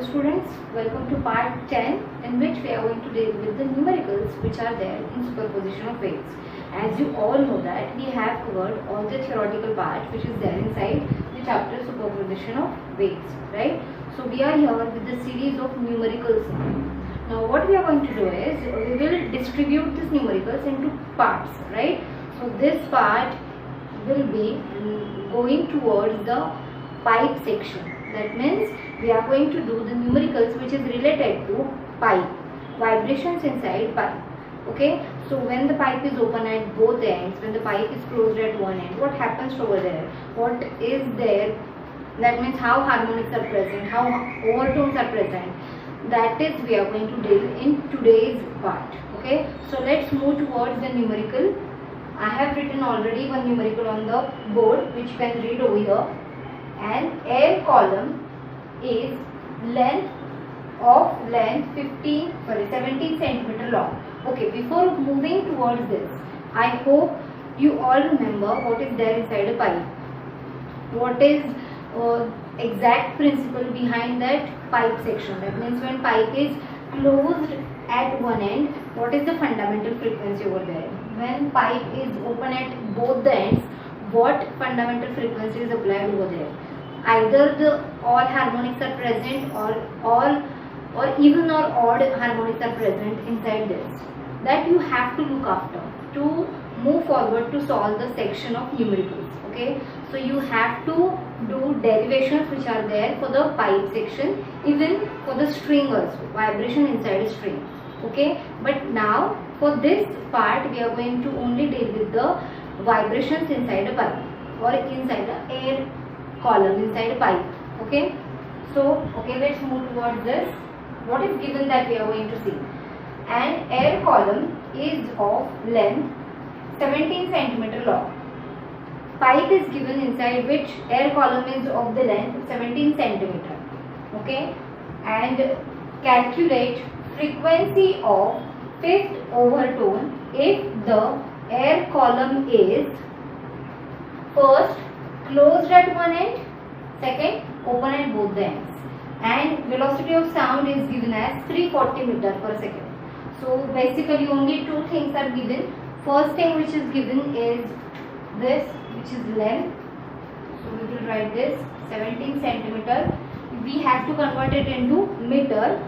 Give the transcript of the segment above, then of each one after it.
Hello students, welcome to part 10 in which we are going to deal with the numericals which are there in superposition of weights. As you all know that we have covered all the theoretical part which is there inside the chapter superposition of weights, right? So we are here with the series of numericals. Now what we are going to do is we will distribute these numericals into parts, right? So this part will be going towards the pipe section. That means we are going to do the numericals which is related to pipe, vibrations inside pipe. Okay, so when the pipe is open at both ends, when the pipe is closed at one end, what happens over there? What is there? That means how harmonics are present, how overtones are present. That is we are going to deal in today's part. Okay, so let's move towards the numerical. I have written already one numerical on the board which you can read over here. An air column is length 17 centimeter long. Okay, before moving towards this, I hope you all remember what is there inside a pipe. What is exact principle behind that pipe section? That means when pipe is closed at one end, what is the fundamental frequency over there? When pipe is open at both the ends, what fundamental frequency is applied over there? Either the all harmonics are present or even or odd harmonics are present inside this. That you have to look after to move forward to solve the section of numericals. Okay, so you have to do derivations which are there for the pipe section, even for the string also, vibration inside a string. Okay, but now for this part we are going to only deal with the vibrations inside a pipe or inside the air column inside a pipe. Okay, so let's move towards this. What is given that we are going to see? An air column is of length 17 centimeter long. Pipe is given inside which air column is of the length 17 centimeter. Okay, and calculate frequency of fifth overtone if the air column is first closed at one end, second open at both the ends, and velocity of sound is given as 340 meter per second. So basically only two things are given. First thing which is given is this, which is length. So we will write this 17 centimeter. We have to convert it into meter,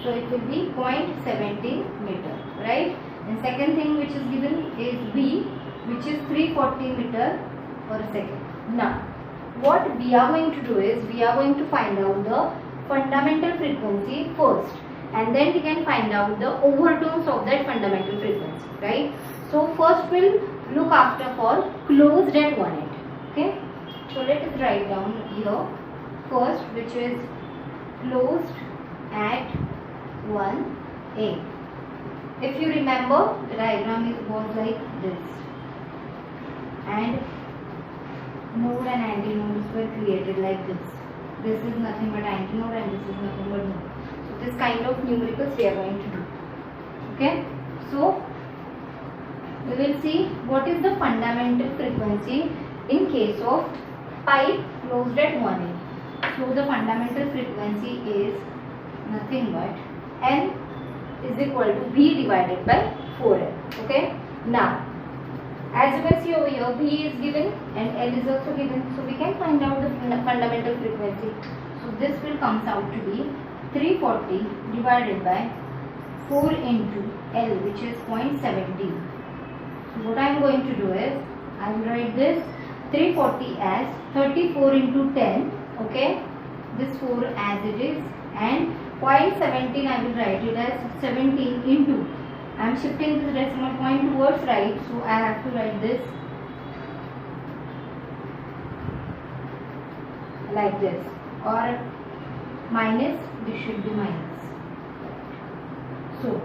so it will be 0.17 meter, right? And second thing which is given is V, which is 340 meter per second. Now what we are going to do is we are going to find out the fundamental frequency first, and then we can find out the overtones of that fundamental frequency, right? So first we'll look after for closed at one end. Okay, so let us write down here first, which is closed at one end. If you remember, the diagram was like this, and node and antinodes were created like this. This is nothing but antinode and this is nothing but node. So this kind of numericals we are going to do. Okay, so we will see what is the fundamental frequency in case of pipe closed at one end. So the fundamental frequency is nothing but N is equal to V divided by 4L. Okay, now as you can see over here, V is given and L is also given. So we can find out the fundamental frequency. So this will comes out to be 340 divided by 4 into L, which is 0.17. So what I am going to do is, I will write this 340 as 34 into 10. Okay, this 4 as it is, and 0.17 I will write it as 17 into. I am shifting this decimal point towards right, so I have to write this like this, or minus, this should be minus. So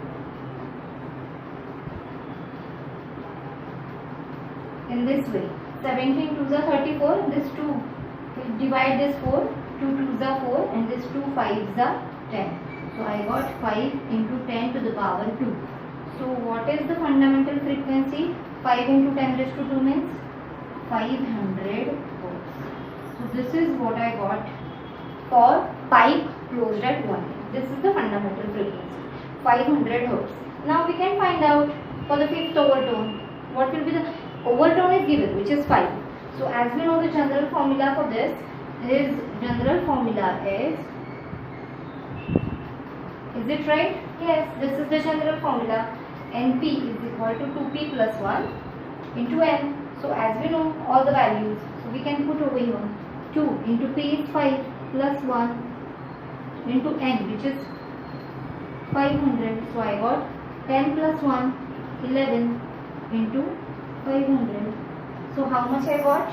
in this way, 17 to the 34, this 2 will divide this 4, 2 to the 4, and this 2 5s are 10. So I got 5 into 10 to the power 2. So what is the fundamental frequency? 5 into 10 raised to 2 means 500 volts. So this is what I got for pipe closed at one end. This is the fundamental frequency, 500 Hertz. Now we can find out for the fifth overtone. What will be the overtone is given, which is 5. So as we know, the general formula for this is, general formula is it right? Yes, this is the general formula. Np is equal to 2p plus 1 into n. So as we know all the values, so we can put over here. 2 into p is 5 plus 1 into n, which is 500. So I got 10 plus 1, 11 into 500. So how much I got?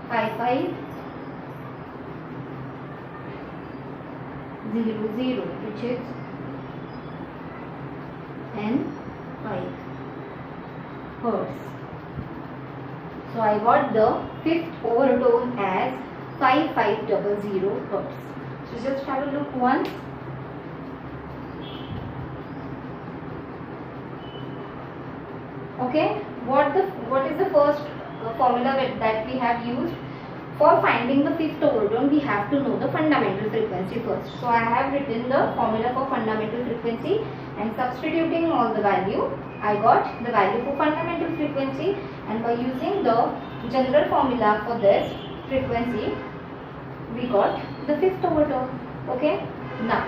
5500, which is N5 Hertz. So I got the fifth overtone as 5500 Hertz. So just have a look once. Okay, what is the first formula that we have used? For finding the fifth overtone, we have to know the fundamental frequency first. So I have written the formula for fundamental frequency, and substituting all the value, I got the value for fundamental frequency, and by using the general formula for this frequency, we got the fifth overtone. Okay, now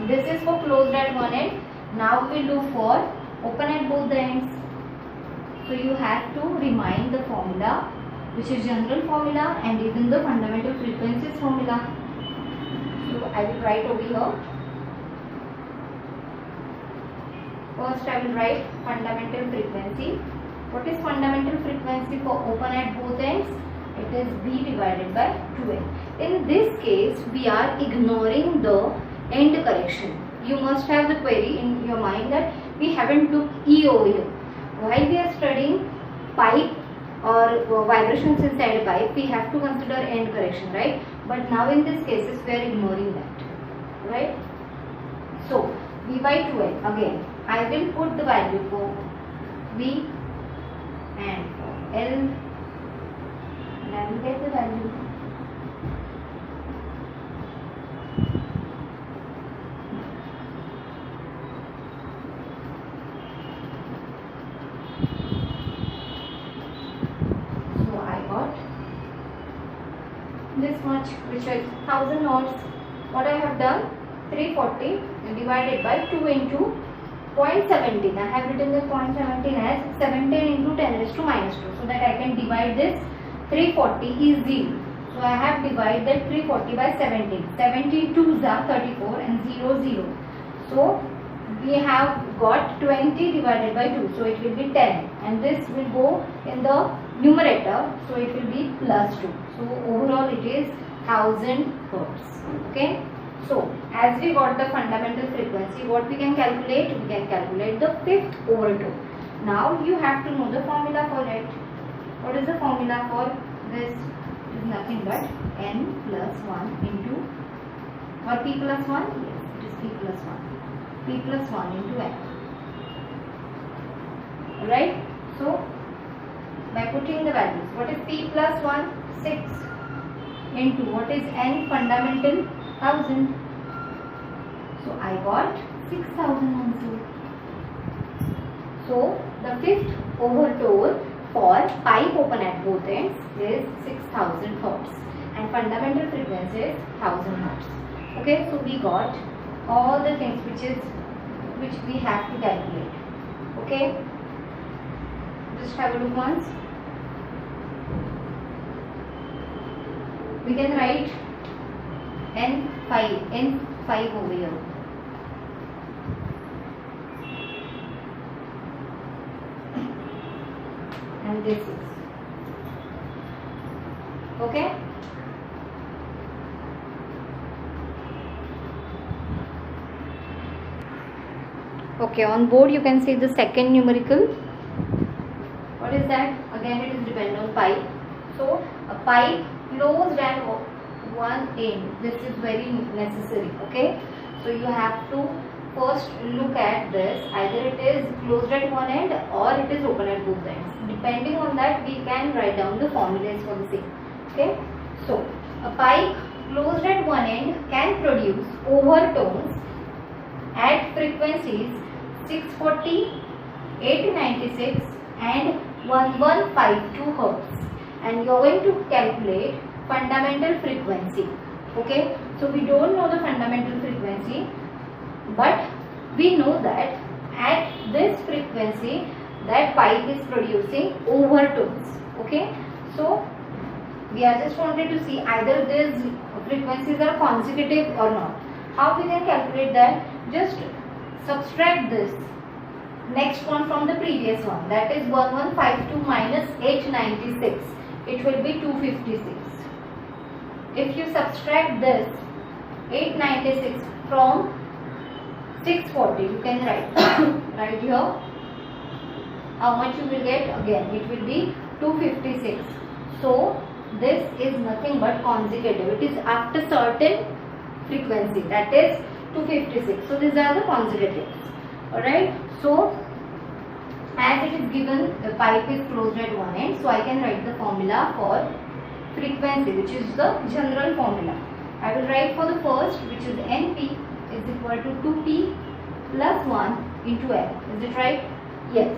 this is for closed at one end. Now we will do for open at both the ends. So you have to remind the formula, which is general formula, and even the fundamental frequencies formula. So I will write over here. First I will write fundamental frequency. What is fundamental frequency for open at both ends? It is B divided by 2N. In this case, we are ignoring the end correction. You must have the query in your mind that we haven't took E over here. While we are studying pipe or vibrations inside a pipe, we have to consider end correction, right? But now in this cases, we are ignoring that, right? So V by 2N, again I will put the value for V and for L, and I will get the value. This much, which is 1000 Hertz. What I have done, 340 divided by 2 into 0.17. I have written the 0.17 as 17 into 10 raised to minus 2, so that I can divide this. 340 is 0. So I have divided that 340 by 17. 72s are 34 and 0 0. So we have got 20 divided by 2. So it will be 10. And this will go in the numerator. So it will be plus 2. So overall it is 1000 Hertz. Okay. So as we got the fundamental frequency, what we can calculate? We can calculate the fifth overtone. Now you have to know the formula for it. What is the formula for this? It is nothing but n plus 1 into, or p plus 1? Yes, it is p plus 1. P plus 1 into n. Alright? So by putting the values, what is p plus 1? 6 into what is n fundamental? 1000. So I got 6000 answer. So the fifth overtone for pipe open at both ends is 6000 Hertz and fundamental frequency is 1000 Hertz. Okay, so we got all the things which we have to calculate. Okay, just have a look once. We can write N5 over here. And this is okay. Okay, on board you can see the second numerical. What is that? Again, it is dependent on pipe. So a pipe closed at one end. This is very necessary. Okay, so you have to first look at this. Either it is closed at one end or it is open at both ends. Depending on that, we can write down the formulas for the same. Okay, so a pipe closed at one end can produce overtones at frequencies 640, 896 and 1152 Hz, and you are going to calculate fundamental frequency. Okay, so we don't know the fundamental frequency, but we know that at this frequency that pipe is producing overtones. Okay, so we are just wanted to see either these frequencies are consecutive or not. How we can calculate that? Just subtract this next one from the previous one, that is 1152 minus 896, it will be 256. If you subtract this 896 from 640, you can write right here how much you will get. Again it will be 256. So this is nothing but consecutive, it is after certain frequency, that is 256. So these are the consecutives. Alright, so as it is given the pipe is closed at one end, so I can write the formula for frequency, which is the general formula. I will write for the first, which is Np is equal to 2p plus 1 into L. Is it right? Yes.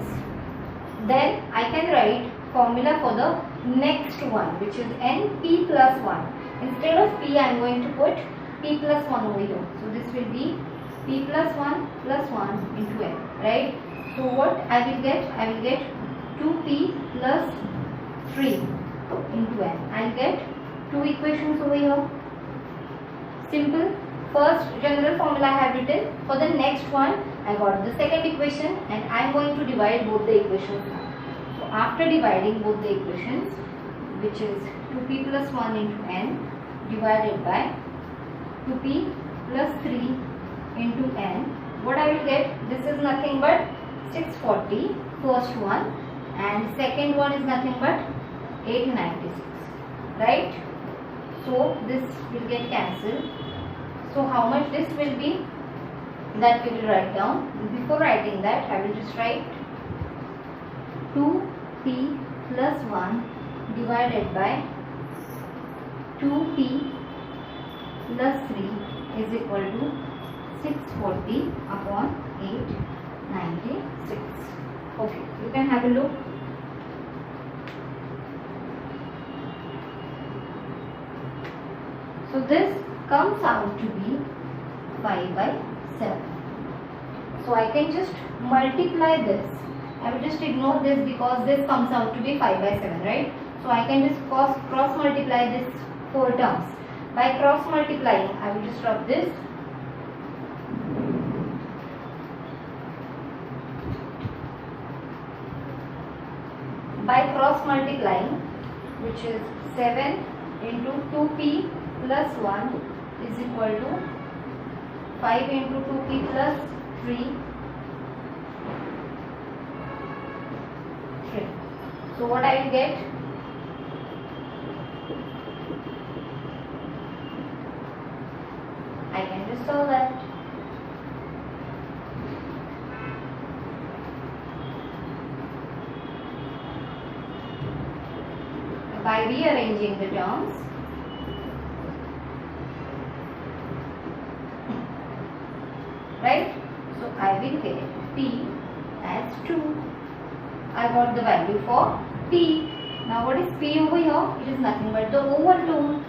Then I can write formula for the next one, which is Np plus 1. Instead of p, I am going to put p plus 1 over here. So this will be p plus 1 into L. Right? So what I will get? I will get 2p plus 3 into N. I will get two equations over here. Simple. First general formula I have written. For the next one, I got the second equation and I am going to divide both the equations now. So after dividing both the equations, which is 2p plus 1 into N divided by 2p plus 3 into N, what I will get? This is nothing but 640, first one, and second one is nothing but 896, right? So this will get cancelled. So how much this will be, that we will write down. Before writing that, I will just write 2p plus 1 divided by 2p plus 3 is equal to 640 upon 896. Okay, you can have a look. So this comes out to be 5 by 7. So I can just multiply this. I will just ignore this because this comes out to be 5 by 7, right? So I can just cross multiply this 4 terms. By cross multiplying, I will just rub this. By cross multiplying, which is 7 into 2p plus 1 is equal to 5 into 2p plus 3. So what I will get? I can just solve that. By rearranging the terms, right? So I will get p as 2. I got the value for p. Now what is p over here? It is nothing but the overtone.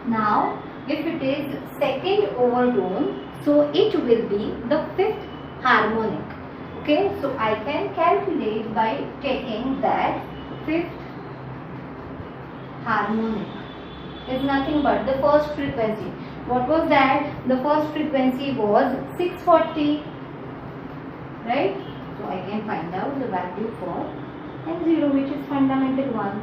Now if it is second overtone, so it will be the fifth harmonic. Okay, so I can calculate by taking that fifth harmonic is nothing but the first frequency. What was that? The first frequency was 640, right? So I can find out the value for N0, which is fundamental one.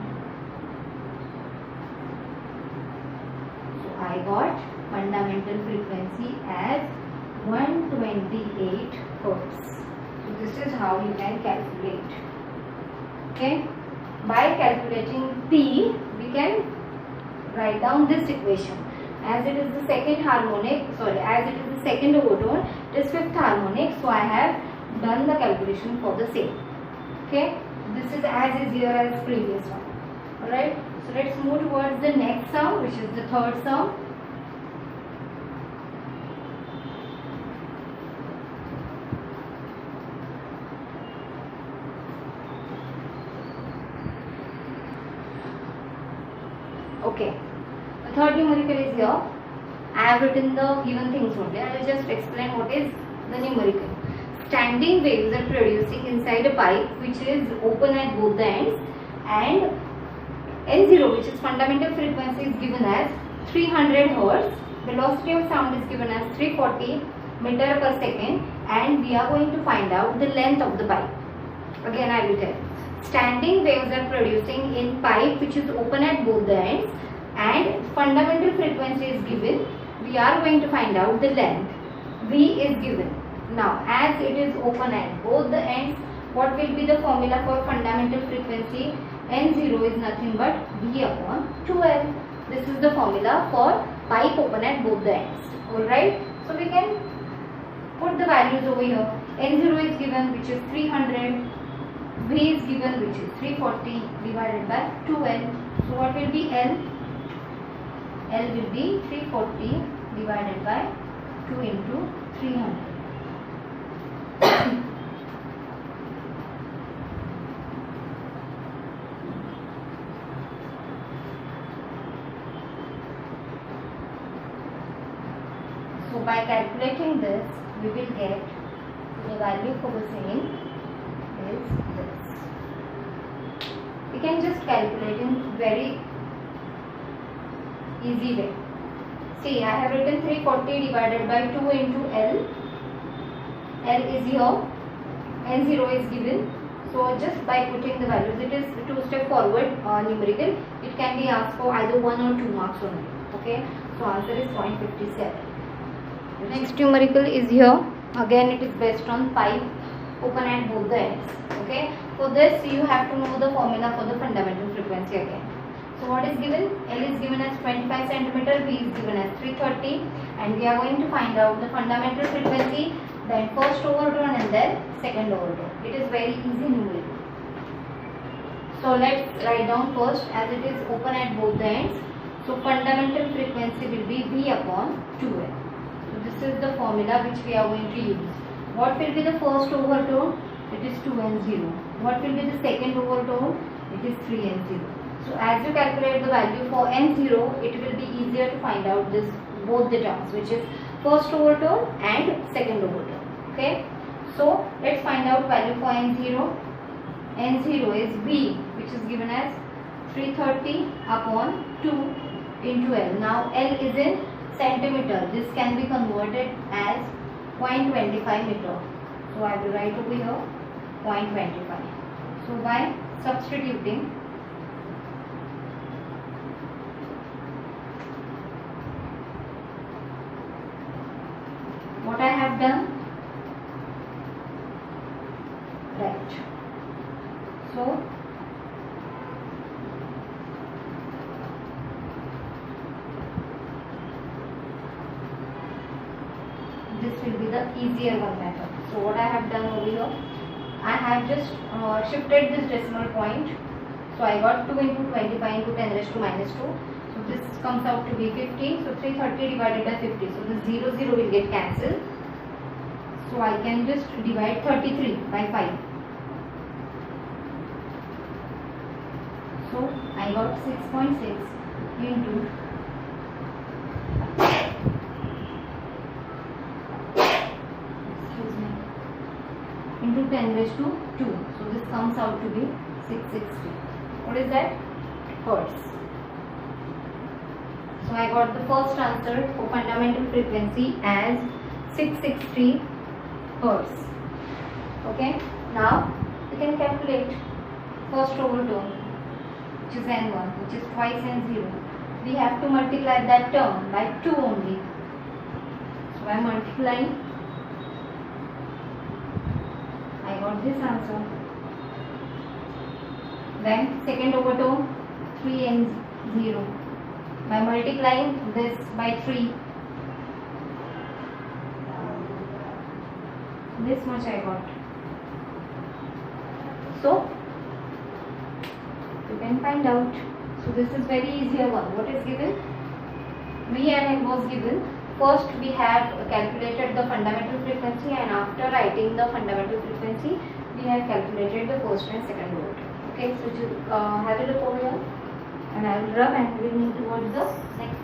So I got fundamental frequency as 128 Hz. So this is how you can calculate. Okay. By calculating P, we can write down this equation. As it is the second harmonic, as it is the second overtone, it is fifth harmonic. So I have done the calculation for the same. Okay, this is as easier as previous one. Alright, so let's move towards the next sum, which is the third sum. The third numerical is here. I have written the given things only. I will just explain what is the numerical. Standing waves are producing inside a pipe which is open at both the ends, and N0, which is fundamental frequency, is given as 300 Hz. Velocity of sound is given as 340 meter per second, and we are going to find out the length of the pipe. Again I will tell. Standing waves are producing in pipe which is open at both the ends, and fundamental frequency is given. We are going to find out the length. V is given. Now as it is open at both the ends, what will be the formula for fundamental frequency? N0 is nothing but V upon 2L. This is the formula for pipe open at both the ends. Alright, so we can put the values over here. N0 is given, which is 300. V is given, which is 340 divided by 2L. So what will be L? L will be 340 divided by 2 into 300. So by calculating this, we will get the value for the same is this. We can just calculate in very easy way. See, I have written 340 divided by 2 into L. L is here. N0 is given. So just by putting the values, it is 2-step forward numerical. It can be asked for either 1 or 2 marks only. Okay. So answer is 0.57. Next numerical is here. Again it is based on pipe open at both the ends. Okay. For this you have to know the formula for the fundamental frequency again. So what is given? L is given as 25 cm, V is given as 330, and we are going to find out the fundamental frequency, then first overtone and then second overtone. It is very easy numerical. So let's write down first, as it is open at both the ends. So fundamental frequency will be V upon 2L. So this is the formula which we are going to use. What will be the first overtone? It is 2N0. What will be the second overtone? It is 3N0. So as you calculate the value for N0, it will be easier to find out this both the terms, which is first overtone and second overtone. Okay. So let's find out value for N0. N0 is V, which is given as 330 upon 2 into L. Now L is in centimeter. This can be converted as 0.25 meter. So I will write over here 0.25. So by substituting, what I have done, right. So this will be the easier one method. So what I have done over here, I have just shifted this decimal point. So I got 2 into 25 into 10 raised to minus 2. So this comes out to be 50. So 330 divided by 50. So this 0 0 will get cancelled. So I can just divide 33 by 5. So I got 6.6 into into 10 raised to 2. So this comes out to be 660. What is that? Hertz. So I got the first answer for fundamental frequency as 660 Hertz. Okay. Now we can calculate first overtone, which is N1, which is twice N0. We have to multiply that term by 2 only. So by multiplying, I got this answer. Then second overtone 3N0. By multiplying this by 3, this much I got. So you can find out. So this is very easier one. What is given? V and L was given. First we have calculated the fundamental frequency, and after writing the fundamental frequency, we have calculated the first and second overtone. Okay, so just have a look over here, and I will rub and we will move towards the next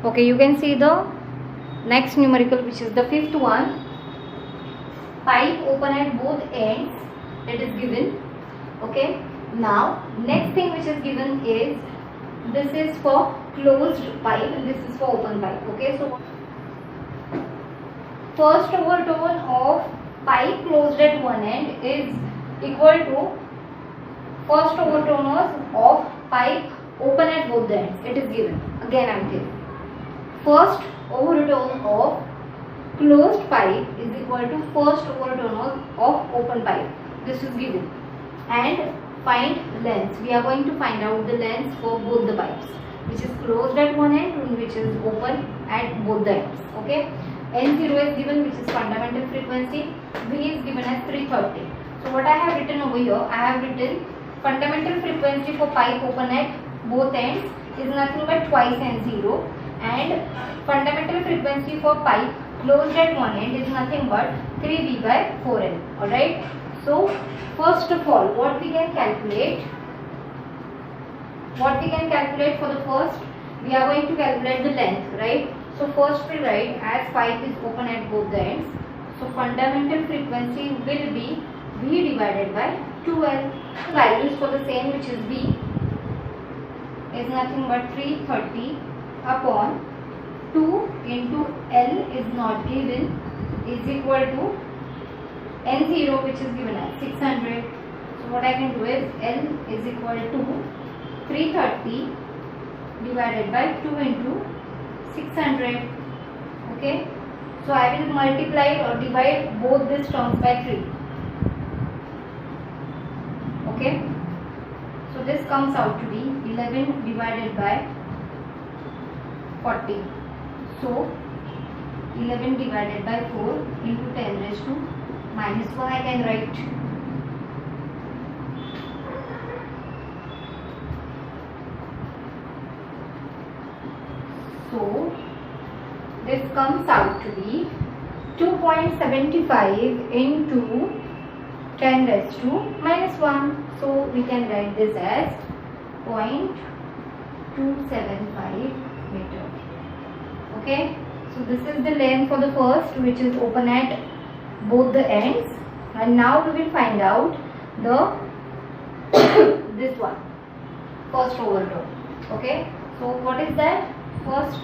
Okay, you can see the next numerical, which is the fifth one. Pipe open at both ends, it is given. Okay, now next thing which is given is, this is for closed pipe and this is for open pipe. Okay, so first overtone of pipe closed at one end is equal to first overtone of pipe open at both the ends. It is given. Again I am telling. First overtone of closed pipe is equal to first overtone of open pipe. This is given. And find length. We are going to find out the length for both the pipes, which is closed at one end and which is open at both the ends. Okay. N0 is given, which is fundamental frequency. V is given as 330. So what I have written over here, I have written fundamental frequency for pipe open at both ends is nothing but twice N0, and fundamental frequency for pipe closed at one end is nothing but 3V by 4L. Alright. So first of all, what we can calculate for the first, we are going to calculate the length, right? So first we write, as pipe is open at both the ends, so fundamental frequency will be V divided by 2L. Values for the same, which is V is nothing but 330 upon 2 into L is not given, is equal to N0, which is given as 600. So what I can do is, L is equal to 330 divided by 2 into 600. Okay. So I will multiply or divide both these terms by 3. Okay. So this comes out to be 11 divided by 40. So 11 divided by 4 into 10 raised to minus 1 I can write. So this comes out to be 2.75 into 10 raised to minus 1. So we can write this as 0.275 meter. Okay. So this is the length for the first, which is open at both the ends, and now we will find out the this one, first overtone. Okay. So what is that? First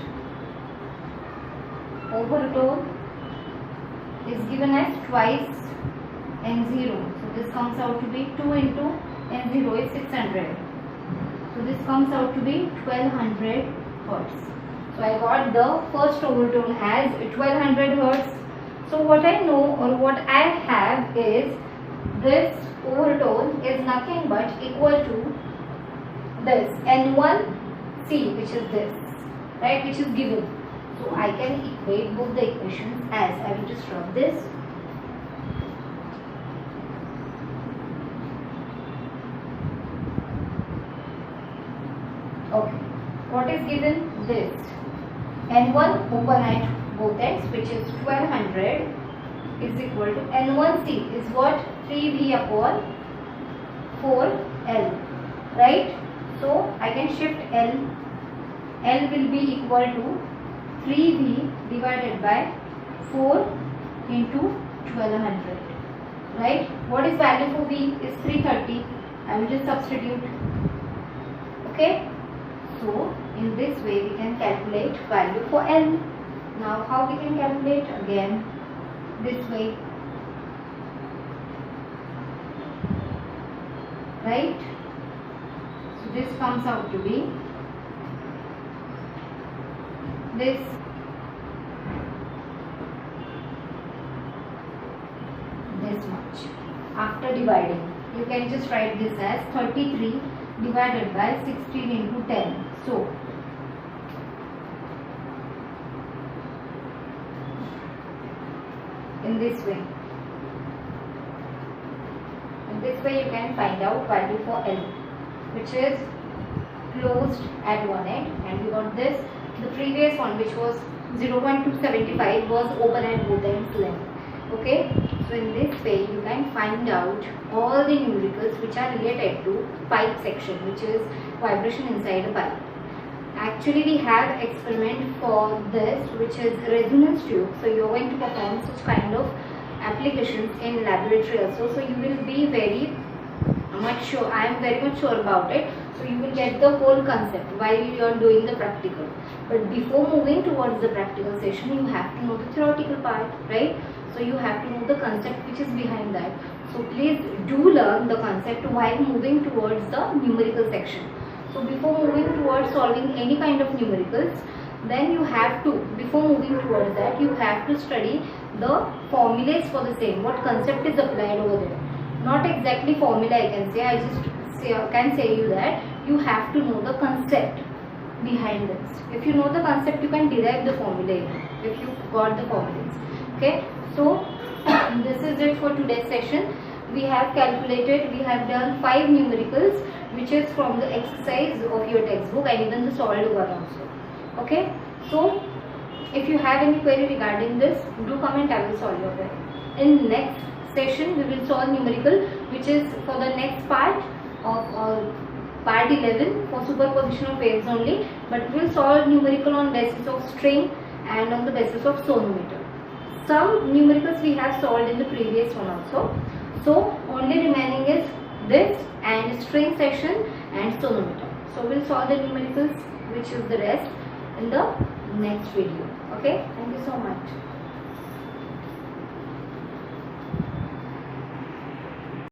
overtone is given as twice N0. So this comes out to be 2 into N0 is 600. So this comes out to be 1200 Hertz. So I got the first overtone as 1200 Hertz. So what I know, or what I have, is this overtone is nothing but equal to this N1C, which is this, right, which is given. So I can equate both the equations as, I will just rub this. Okay. What is given? This N1 open at both ends, which is 1200, is equal to N1C is what? 3V upon 4L, right? So I can shift L. L will be equal to 3V divided by 4 into 1200, right? What is value for V? Is 330. I will just substitute. Okay. So in this way we can calculate value for L. Now how we can calculate? Again this way, right? So this comes out to be this much. After dividing, you can just write this as 33 divided by 16 into 10. So in this way you can find out value for L, which is closed at one end, and we got this. The previous one, which was 0.275, was open at both ends length. Okay. So in this way you can find out all the numericals which are related to pipe section, which is vibration inside a pipe. Actually, we have experiment for this, which is resonance tube. So you are going to perform such kind of applications in laboratory also. So you will be very much sure. I am very much sure about it. So you will get the whole concept while you are doing the practical. But before moving towards the practical session, you have to know the theoretical part, right? So you have to know the concept which is behind that. So please do learn the concept while moving towards the numerical section. So before moving towards solving any kind of numericals, then you have to, before moving towards that, you have to study the formulas for the same. What concept is applied over there? Not exactly formula I can say, I just can say you that you have to know the concept behind this. If you know the concept, you can derive the formula if you got the formulas. Okay, so this is it for today's session. We have calculated, we have done 5 numericals, which is from the exercise of your textbook and even the solved one also. Okay, so if you have any query regarding this, do comment, I will solve your query. In next session, we will solve numerical, which is for the next part of part 11 for superposition of waves only, but we will solve numerical on basis of string and on the basis of sonometer. Some numericals we have solved in the previous one also. So only remaining is this and string section and sonometer. So we'll solve the numericals, which is the rest, in the next video. Okay, thank you so much.